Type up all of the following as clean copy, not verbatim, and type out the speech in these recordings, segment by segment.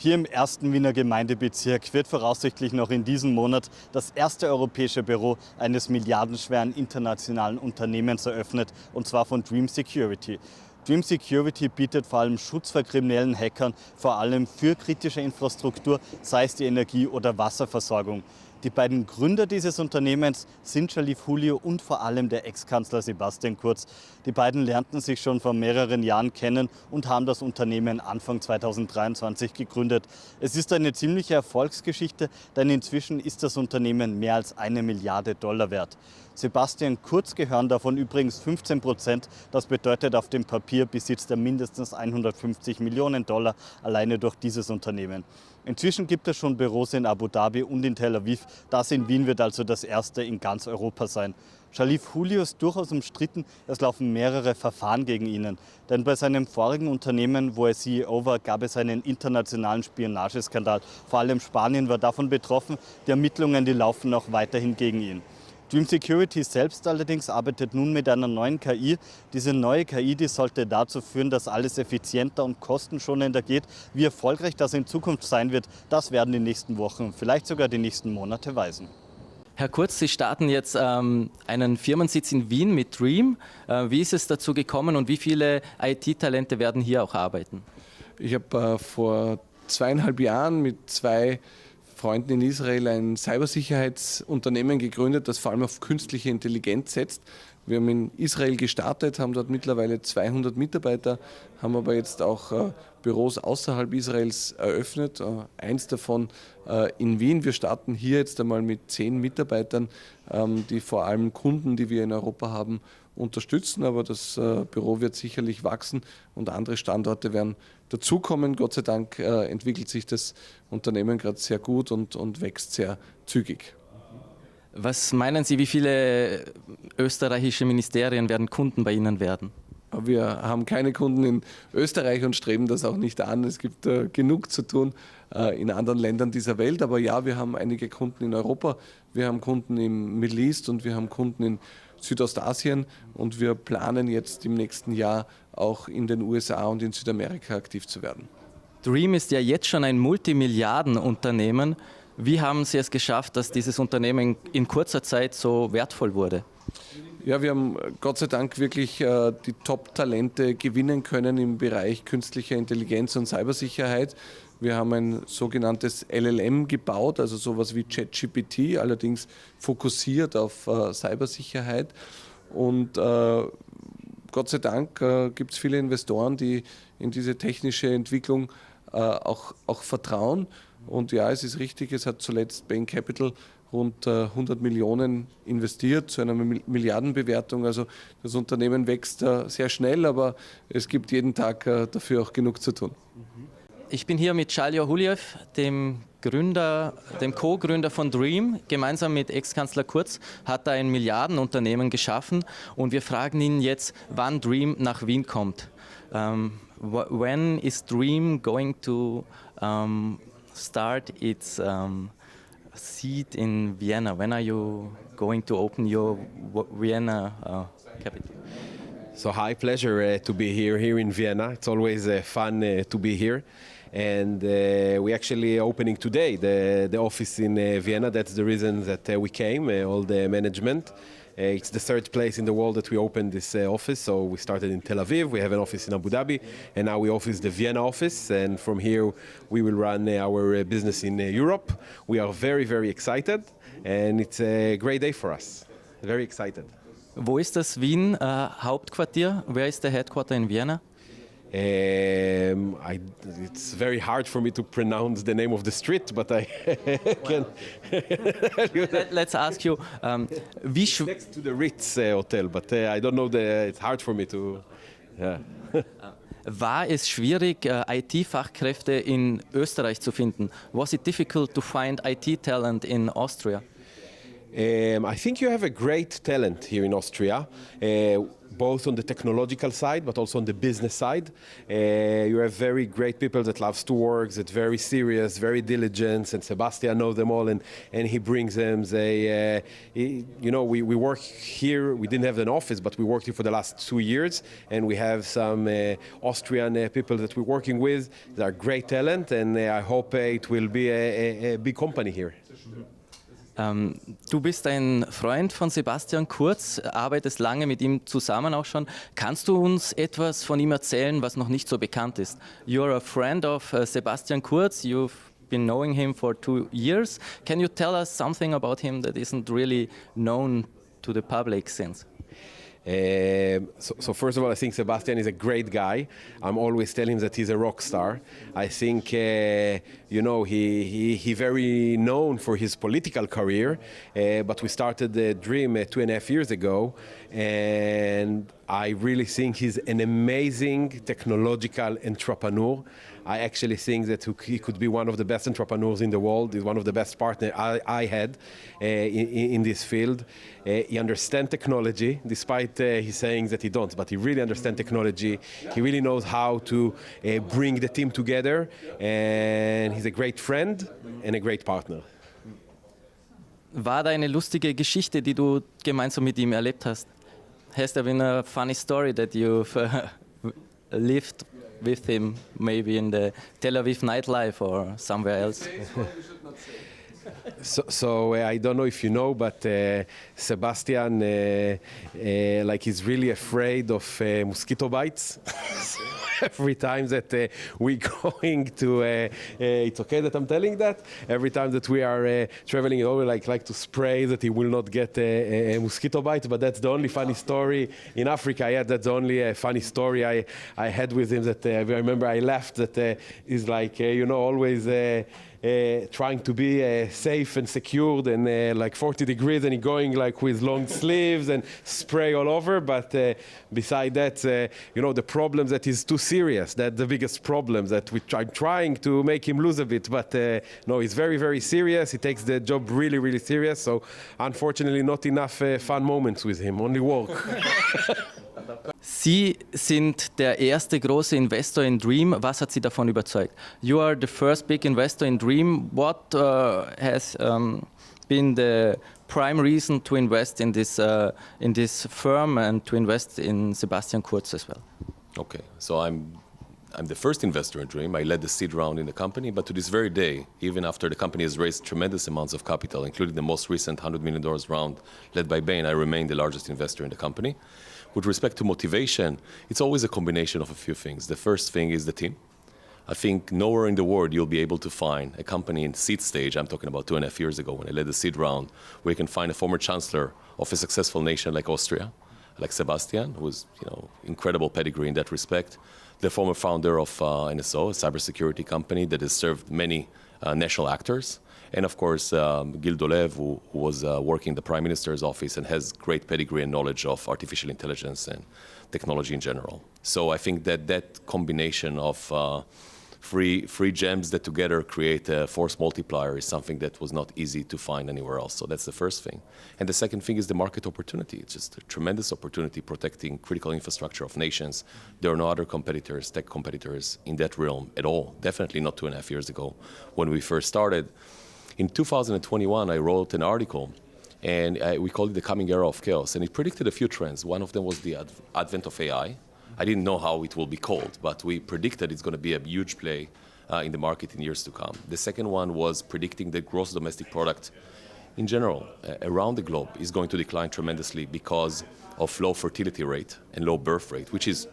Hier im ersten Wiener Gemeindebezirk wird voraussichtlich noch in diesem Monat das erste europäische Büro eines milliardenschweren internationalen Unternehmens eröffnet, und zwar von Dream Security. Dream Security bietet vor allem Schutz vor kriminellen Hackern, vor allem für kritische Infrastruktur, sei es die Energie- oder Wasserversorgung. Die beiden Gründer dieses Unternehmens sind Jalif Julio und vor allem der Ex-Kanzler Sebastian Kurz. Die beiden lernten sich schon vor mehreren Jahren kennen und haben das Unternehmen Anfang 2023 gegründet. Es ist eine ziemliche Erfolgsgeschichte, denn inzwischen ist das Unternehmen mehr als $1 Milliarde wert. Sebastian Kurz gehören davon übrigens 15%. Das bedeutet, auf dem Papier besitzt er mindestens $150 Millionen alleine durch dieses Unternehmen. Inzwischen gibt es schon Büros in Abu Dhabi und in Tel Aviv. Das in Wien wird also das erste in ganz Europa sein. Jalif Julio ist durchaus umstritten, es laufen mehrere Verfahren gegen ihn. Denn bei seinem vorigen Unternehmen, wo er CEO war, gab es einen internationalen Spionageskandal. Vor allem Spanien war davon betroffen. Die Ermittlungen, die laufen auch weiterhin gegen ihn. Dream Security selbst allerdings arbeitet nun mit einer neuen KI. Diese neue KI, die sollte dazu führen, dass alles effizienter und kostenschonender geht. Wie erfolgreich das in Zukunft sein wird, das werden die nächsten Wochen, vielleicht sogar die nächsten Monate weisen. Herr Kurz, Sie starten jetzt einen Firmensitz in Wien mit Dream. Wie ist es dazu gekommen und wie viele IT-Talente werden hier auch arbeiten? Ich habe vor 2,5 Jahren mit 2 Freunden in Israel ein Cybersicherheitsunternehmen gegründet, das vor allem auf künstliche Intelligenz setzt. Wir haben in Israel gestartet, haben dort mittlerweile 200 Mitarbeiter, haben aber jetzt auch Büros außerhalb Israels eröffnet, eins davon in Wien. Wir starten hier jetzt einmal mit 10 Mitarbeitern, die vor allem Kunden, die wir in Europa haben, unterstützen, aber das Büro wird sicherlich wachsen und andere Standorte werden dazukommen. Gott sei Dank entwickelt sich das Unternehmen gerade sehr gut und wächst sehr zügig. Was meinen Sie, wie viele österreichische Ministerien werden Kunden bei Ihnen werden? Wir haben keine Kunden in Österreich und streben das auch nicht an. Es gibt genug zu tun in anderen Ländern dieser Welt. Aber ja, wir haben einige Kunden in Europa, wir haben Kunden im Middle East und wir haben Kunden in Südostasien. Und wir planen jetzt im nächsten Jahr auch in den USA und in Südamerika aktiv zu werden. Dream ist ja jetzt schon ein Multimilliardenunternehmen. Wie haben Sie es geschafft, dass dieses Unternehmen in kurzer Zeit so wertvoll wurde? Ja, wir haben Gott sei Dank wirklich die Top-Talente gewinnen können im Bereich künstlicher Intelligenz und Cybersicherheit. Wir haben ein sogenanntes LLM gebaut, also sowas wie ChatGPT, allerdings fokussiert auf Cybersicherheit. Und Gott sei Dank gibt es viele Investoren, die in diese technische Entwicklung auch vertrauen. Und ja, es ist richtig, es hat zuletzt Bain Capital rund 100 Millionen investiert zu einer Milliardenbewertung. Also das Unternehmen wächst sehr schnell, aber es gibt jeden Tag dafür auch genug zu tun. Ich bin hier mit Jalif Julio, dem Co-Gründer von Dream. Gemeinsam mit Ex-Kanzler Kurz hat er ein Milliardenunternehmen geschaffen und wir fragen ihn jetzt, wann Dream nach Wien kommt. When is Dream going to start its seat in Vienna? When are you going to open your Vienna capital? So high pleasure to be here in Vienna. It's always fun to be here. And we actually opening today the office in Vienna. That's the reason that we came, all the management. It's the 3rd place in the world that we opened this office. So we started in Tel Aviv, we have an office in Abu Dhabi, and now we office the Vienna office. And from here we will run our business in Europe. We are very, very excited, and it's a great day for us. Very excited. Wo ist das Wien Hauptquartier? Wer ist der Headquarter in Vienna? It's very hard for me to pronounce the name of the street, but I can. Let's ask you. It's next to the Ritz Hotel, but I don't know. It's hard for me to. Yeah. War es schwierig, IT-Fachkräfte in Österreich zu finden? Was it difficult to find IT talent in Austria? I think you have a great talent here in Austria. both on the technological side, but also on the business side. You have very great people that loves to work, that very serious, very diligent, and Sebastian knows them all, and he brings them. We work here. We didn't have an office, but we worked here for the last 2 years, and we have some Austrian people that we're working with. They are great talent, and I hope it will be a big company here. Du bist ein Freund von Sebastian Kurz, arbeitest lange mit ihm zusammen auch schon. Kannst du uns etwas von ihm erzählen, was noch nicht so bekannt ist? You're a friend of Sebastian Kurz. You've been knowing him for 2 years. Can you tell us something about him that isn't really known to the public since? So first of all, I think Sebastian is a great guy. I'm always telling him that he's a rock star. I think, he very known for his political career, but we started the Dream 2.5 years ago, and I really think he's an amazing technological entrepreneur. I actually think that he could be one of the best entrepreneurs in the world. He's one of the best partners I had in this field. He understands technology, despite he's saying that he don't, but he really understands technology. He really knows how to bring the team together, and he's a great friend and a great partner. War da eine lustige Geschichte, die du gemeinsam mit ihm erlebt hast? Has there been a funny story that you've lived with him, maybe in the Tel Aviv nightlife or somewhere else? So I don't know if you know, but Sebastian, he's really afraid of mosquito bites. Every time that we're going to, it's okay that I'm telling that. Every time that we are traveling, he always like to spray that he will not get a mosquito bite. But that's the only funny story in Africa. Yeah, that's the only funny story I had with him. That I remember I left. That he's like always. Trying to be safe and secured, and like 40 degrees, and he going like with long sleeves and spray all over. But beside that, the problem that is too serious. That's the biggest problem that I'm trying to make him lose a bit. But no, he's very, very serious. He takes the job really, really serious. So unfortunately, not enough fun moments with him. Only work. Sie sind der erste große Investor in Dream. Was hat Sie davon überzeugt? You are the first big investor in Dream. What has been the prime reason to invest in this firm and to invest in Sebastian Kurz as well? Okay, so I'm the first investor in Dream. I led the seed round in the company, but to this very day, even after the company has raised tremendous amounts of capital, including the most recent $100 million round led by Bain, I remain the largest investor in the company. With respect to motivation, it's always a combination of a few things. The first thing is the team. I think nowhere in the world you'll be able to find a company in seed stage, I'm talking about 2.5 years ago when I led the seed round, where you can find a former chancellor of a successful nation like Austria, like Sebastian, who was incredible pedigree in that respect, the former founder of NSO, a cybersecurity company that has served many national actors, and of course Gil Dolev, who was working in the Prime Minister's office and has great pedigree and knowledge of artificial intelligence and technology in general. So I think that combination of three gems that together create a force multiplier is something that was not easy to find anywhere else. So that's the first thing. And the second thing is the market opportunity. It's just a tremendous opportunity protecting critical infrastructure of nations. There are no other competitors, tech competitors in that realm at all. Definitely not 2.5 years ago when we first started. In 2021, I wrote an article, and we called it The Coming Era of Chaos, and it predicted a few trends. One of them was the advent of AI. I didn't know how it will be called, but we predicted it's going to be a huge play in the market in years to come. The second one was predicting that gross domestic product in general around the globe is going to decline tremendously because of low fertility rate and low birth rate, which is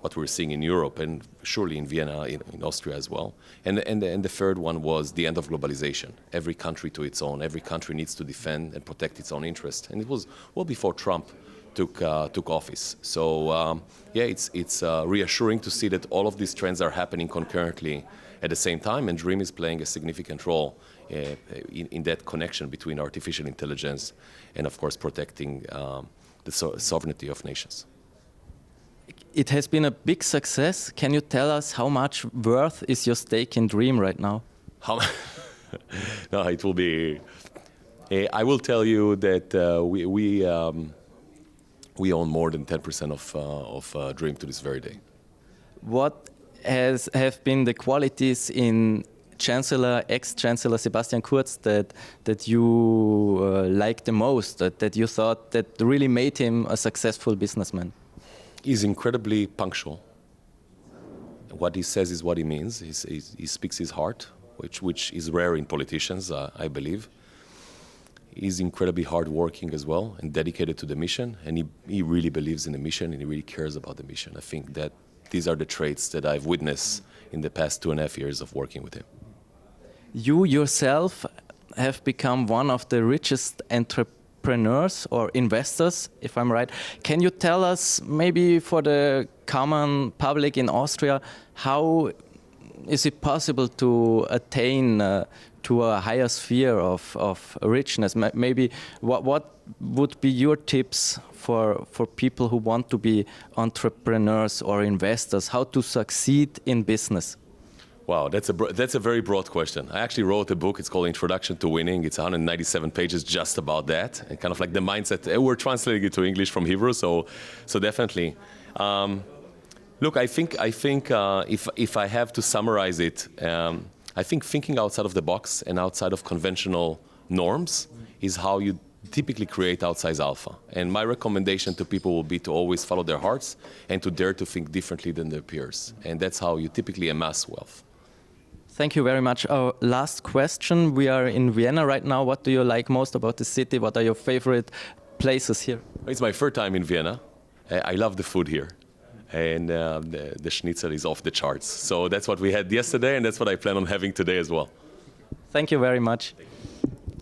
what we're seeing in Europe and surely in Vienna, in Austria as well. And the third one was the end of globalization. Every country to its own. Every country needs to defend and protect its own interest. And it was well before Trump took office. So it's reassuring to see that all of these trends are happening concurrently at the same time, and Dream is playing a significant role in that connection between artificial intelligence and, of course, protecting the sovereignty of nations. It has been a big success. Can you tell us how much worth is your stake in Dream right now? No, it will we own more than 10% of Dream to this very day. What have been the qualities in ex-Chancellor Sebastian Kurz that you liked the most, that you thought that really made him a successful businessman? He's incredibly punctual. What he says is what he means. He speaks his heart, which is rare in politicians, I believe. He's incredibly hardworking as well and dedicated to the mission, and he really believes in the mission and he really cares about the mission. I think that these are the traits that I've witnessed in the past 2.5 years of working with him. You yourself have become one of the richest entrepreneurs or investors, if I'm right. Can you tell us, maybe for the common public in Austria, how is it possible to attain to a higher sphere of richness? Maybe what would be your tips for people who want to be entrepreneurs or investors, how to succeed in business? Wow, that's a very broad question. I actually wrote a book. It's called Introduction to Winning. It's 197 pages just about that, and kind of like the mindset. We're translating it to English from Hebrew, so definitely. Look, I think if I have to summarize it, I think thinking outside of the box and outside of conventional norms is how you typically create outsized alpha. And my recommendation to people will be to always follow their hearts and to dare to think differently than their peers. And that's how you typically amass wealth. Thank you very much. Our last question. We are in Vienna right now. What do you like most about the city? What are your favorite places here? It's my third time in Vienna. I love the food here. And the schnitzel is off the charts. So that's what we had yesterday, and that's what I plan on having today as well. Thank you very much.